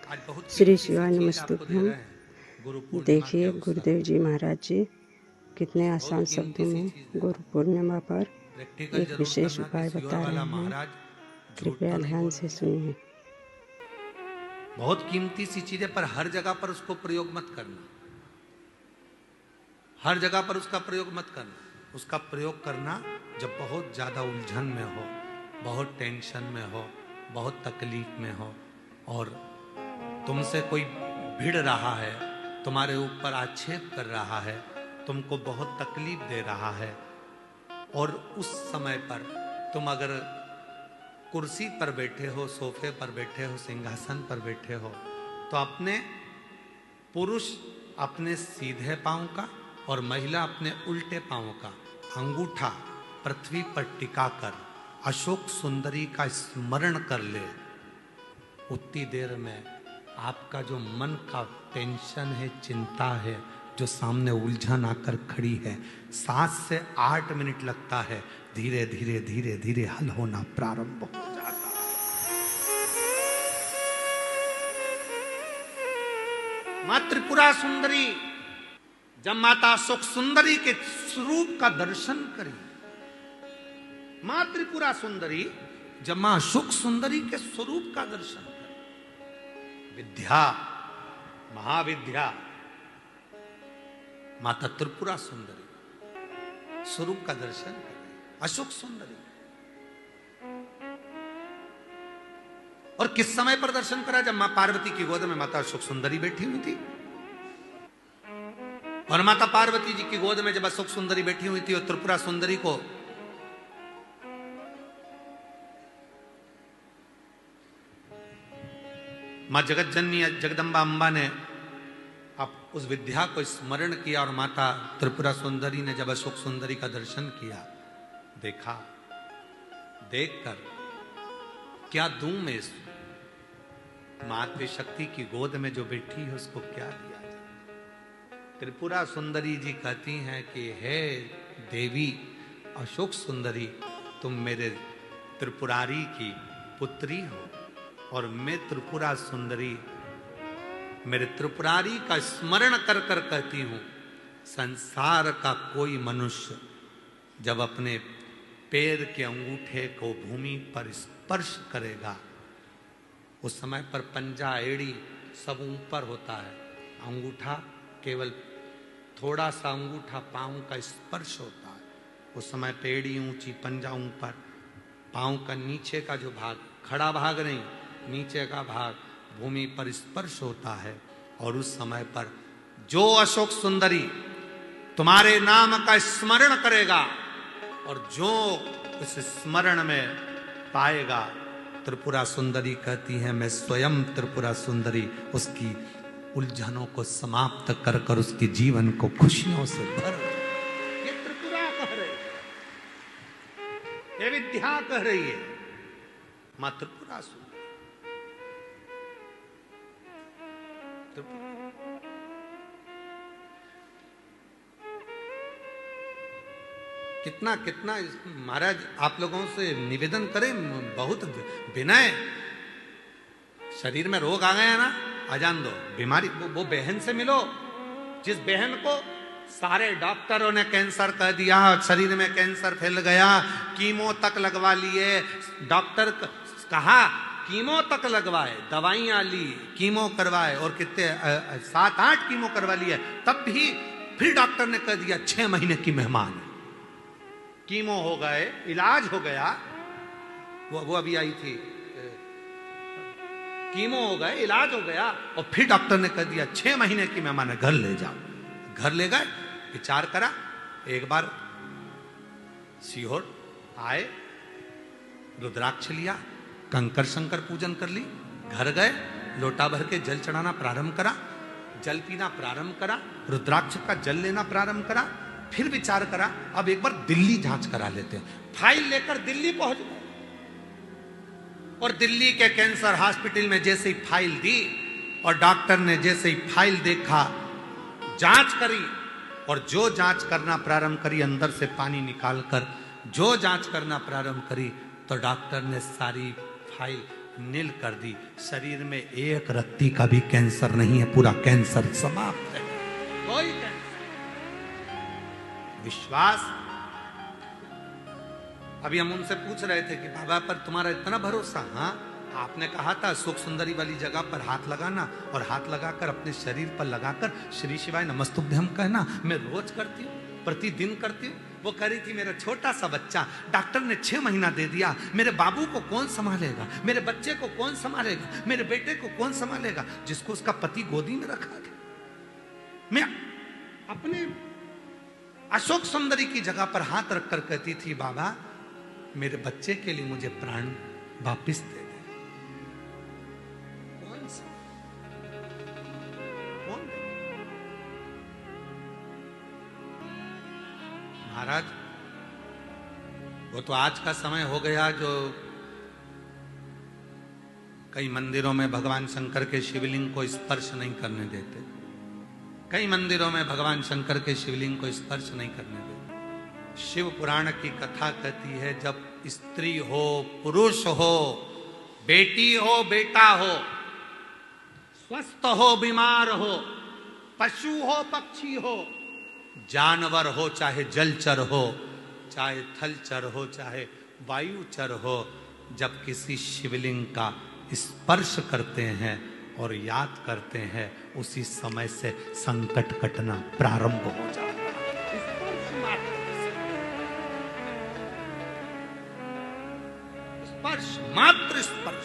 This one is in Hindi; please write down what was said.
आज बहुत श्री कीमती शिवाय चीज आपको दे नमस्तुभ्यम। रहे हैं गुरु पूर्णिमा देखिए के अवसर गुरुदेव जी महाराज जी कितने बहुत आसान कीमती शब्दों सी में चीज है। गुरु पूर्णिमा पर प्रैक्टिकल एक जरूर विशेष करना कि उपाय सियोर बता वाला रहे हैं। महाराज झूठ कृपया तो नहीं ध्यान बोल से रहे। सुनिए। बहुत कीमती सी चीज है, पर हर जगह पर उसको प्रयोग मत करना। हर जगह पर उसका प्रयोग मत करना। उसका प्रयोग करना जब बहुत ज्यादा उलझन में हो, बहुत टेंशन में हो, बहुत तकलीफ में हो, और तुमसे कोई भिड़ रहा है, तुम्हारे ऊपर आक्षेप कर रहा है, तुमको बहुत तकलीफ दे रहा है, और उस समय पर तुम अगर कुर्सी पर बैठे हो, सोफे पर बैठे हो, सिंहासन पर बैठे हो, तो अपने पुरुष अपने सीधे पांव का और महिला अपने उल्टे पांव का अंगूठा पृथ्वी पर टिकाकर अशोक सुंदरी का स्मरण कर ले। उतनी देर में आपका जो मन का टेंशन है, चिंता है, जो सामने उलझन आकर खड़ी है, 7 से 8 मिनट लगता है, धीरे धीरे धीरे धीरे हल होना प्रारंभ हो जाता है। मां त्रिपुरा सुंदरी जब माता सुख सुंदरी के स्वरूप का दर्शन करी, मां त्रिपुरा सुंदरी जब मां सुख सुंदरी के स्वरूप का दर्शन करी, विद्या महाविद्या माता त्रिपुरा सुंदरी स्वरूप का दर्शन करी, अशोक सुंदरी। और किस समय पर दर्शन करा? जब मां पार्वती की गोद में माता अशोक सुंदरी बैठी हुई थी। और माता पार्वती जी की गोद में जब अशोक सुंदरी बैठी हुई थी और त्रिपुरा सुंदरी को मां जगत जननी जगदम्बा अम्बा ने अब उस विद्या को स्मरण किया, और माता त्रिपुरा सुंदरी ने जब अशोक सुंदरी का दर्शन किया, देखा, देखकर क्या दूं मैं इस मातृ शक्ति की गोद में जो बैठी है उसको क्या दिया जाए? त्रिपुरा सुंदरी जी कहती हैं कि हे देवी अशोक सुंदरी, तुम मेरे त्रिपुरारी की पुत्री हो, और मैं त्रिपुरा सुंदरी मेरे त्रिपुरारी का स्मरण कर कर कहती हूं, संसार का कोई मनुष्य जब अपने पैर के अंगूठे को भूमि पर स्पर्श करेगा, उस समय पर पंजा एड़ी सब ऊपर होता है, अंगूठा केवल थोड़ा सा अंगूठा पांव का स्पर्श होता है। उस समय पेड़ी ऊंची, पंजा ऊपर, पांव का नीचे का जो भाग, खड़ा भाग नहीं, नीचे का भाग भूमि पर स्पर्श होता है। और उस समय पर जो अशोक सुंदरी तुम्हारे नाम का स्मरण करेगा और जो उस स्मरण में पाएगा, त्रिपुरा सुंदरी कहती है मैं स्वयं त्रिपुरा सुंदरी उसकी उलझनों को समाप्त कर कर उसके जीवन को खुशियों से भर। ये त्रिपुरा कह रही है, ये विद्या कह रही है, मां त्रिपुरा सुंदरी। कितना कितना महाराज आप लोगों से निवेदन करें, बहुत विनय। शरीर में रोग आ गया ना, आ जान दो, बीमारी वो बहन से मिलो जिस बहन को सारे डॉक्टरों ने कैंसर कह दिया, शरीर में कैंसर फैल गया, कीमो तक लगवा लिए, डॉक्टर कहा कीमो तक लगवाए, दवाइयां ली, कीमो करवाए, और कितने 7-8 कीमो करवा लिए, तब भी फिर डॉक्टर ने कह दिया 6 महीने की मेहमान। कीमो हो गए, इलाज हो गया, वो अभी आई थी, कीमो हो गए, इलाज हो गया, और फिर डॉक्टर ने कह दिया 6 महीने की मेहमान है, घर ले जाओ। घर ले गए, विचार करा, एक बार सीहोर आए, रुद्राक्ष लिया, कंकर शंकर पूजन कर ली, घर गए, लोटा भर के जल चढ़ाना प्रारंभ करा, जल पीना प्रारंभ करा, रुद्राक्ष का जल लेना प्रारंभ करा, फिर विचार करा अब एक बार दिल्ली जांच करा लेते हैं। फाइल लेकर दिल्ली पहुंच गए, और दिल्ली के कैंसर हॉस्पिटल में जैसे ही फाइल दी और डॉक्टर ने जैसे ही फाइल देखा, जांच करी, और जो जांच करना प्रारंभ करी, अंदर से पानी निकालकर जो जांच करना प्रारंभ करी, तो डॉक्टर ने सारी फाइल नील कर दी। शरीर में एक रत्ती का भी कैंसर नहीं है, पूरा कैंसर समाप्त है, कोई कैंसर। विश्वास। अभी हम उनसे पूछ रहे थे कि बाबा पर तुम्हारा इतना भरोसा? हाँ, आपने कहा था सुख सुंदरी वाली जगह पर हाथ लगाना और हाथ लगाकर अपने शरीर पर लगाकर श्री शिवाय नमस्तुभ्यम कहना। मैं रोज करती हूँ, प्रतिदिन करती हूँ। वो कह रही थी मेरा छोटा सा बच्चा, डॉक्टर ने 6 महीना दे दिया, मेरे बाबू को कौन संभालेगा, मेरे बच्चे को कौन संभालेगा, मेरे बेटे को कौन संभालेगा, जिसको उसका पति गोदी में रखा गया। मैं अपने अशोक सुंदरी की जगह पर हाथ रखकर कहती थी बाबा मेरे बच्चे के लिए मुझे प्राण वापिस दे दे। कौन सा कौन? महाराज वो तो आज का समय हो गया जो कई मंदिरों में भगवान शंकर के शिवलिंग को स्पर्श नहीं करने देते। कई मंदिरों में भगवान शंकर के शिवलिंग को स्पर्श नहीं करने देते। शिव पुराण की कथा कहती है जब स्त्री हो, पुरुष हो, बेटी हो, बेटा हो, स्वस्थ हो, बीमार हो, पशु हो, पक्षी हो, जानवर हो, चाहे जलचर हो, चाहे थलचर हो, चाहे वायुचर हो, जब किसी शिवलिंग का स्पर्श करते हैं और याद करते हैं उसी समय से संकट कटना प्रारंभ हो जाता है। स्पर्श मात्र स्पर्श।